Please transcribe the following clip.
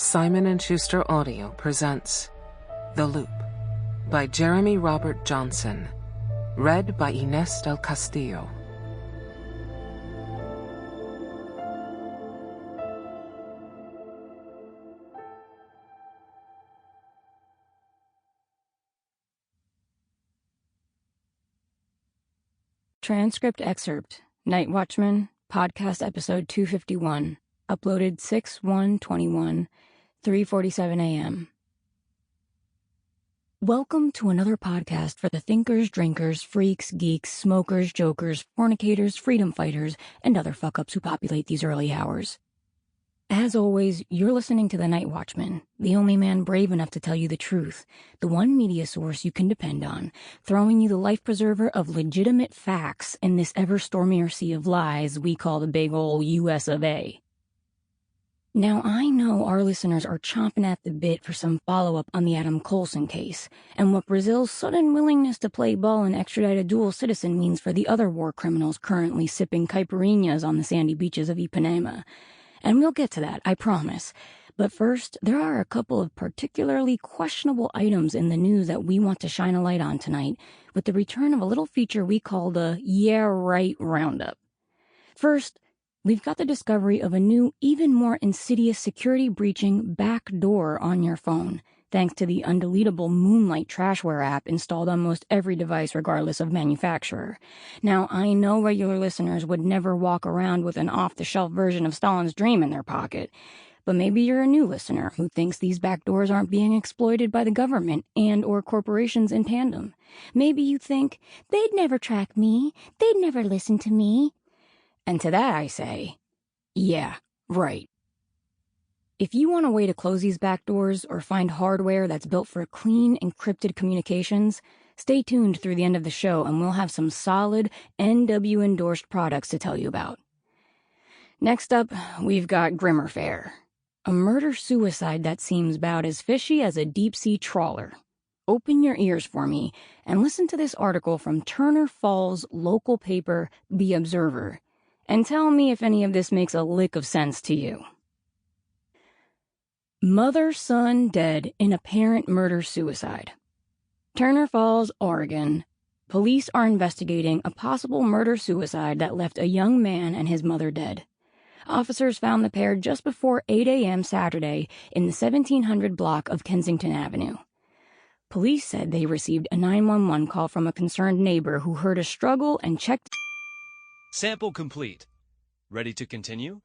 Simon & Schuster Audio presents The Loop by Jeremy Robert Johnson. Read by Inés del Castillo. Transcript excerpt. Night Watchman, podcast episode 251. Uploaded 6/1/21, 3:47 a.m. Welcome to another podcast for the thinkers, drinkers, freaks, geeks, smokers, jokers, fornicators, freedom fighters, and other fuck-ups who populate these early hours. As always, you're listening to The Night Watchman, the only man brave enough to tell you the truth, the one media source you can depend on, throwing you the life preserver of legitimate facts in this ever-stormier sea of lies we call the big ol' US of A. Now, I know our listeners are chomping at the bit for some follow-up on the Adam Coulson case, and what Brazil's sudden willingness to play ball and extradite a dual citizen means for the other war criminals currently sipping caipirinhas on the sandy beaches of Ipanema. And we'll get to that, I promise. But first, there are a couple of particularly questionable items in the news that we want to shine a light on tonight, with the return of a little feature we call the Yeah Right Roundup. First, we've got the discovery of a new, even more insidious security-breaching backdoor on your phone, thanks to the undeletable Moonlight Trashware app installed on most every device regardless of manufacturer. Now, I know regular listeners would never walk around with an off-the-shelf version of Stalin's Dream in their pocket, but maybe you're a new listener who thinks these backdoors aren't being exploited by the government and or corporations in tandem. Maybe you think, they'd never track me, they'd never listen to me. And to that I say, yeah, right. If you want a way to close these backdoors or find hardware that's built for clean, encrypted communications, stay tuned through the end of the show and we'll have some solid NW-endorsed products to tell you about. Next up, we've got Grimmer Fare, a murder-suicide that seems about as fishy as a deep-sea trawler. Open your ears for me and listen to this article from Turner Falls' local paper, The Observer, and tell me if any of this makes a lick of sense to you. Mother-son dead in apparent murder-suicide. Turner Falls, Oregon. Police are investigating a possible murder-suicide that left a young man and his mother dead. Officers found the pair just before 8 a.m. Saturday in the 1700 block of Kensington Avenue. Police said they received a 911 call from a concerned neighbor who heard a struggle and checked. Sample complete. Ready to continue?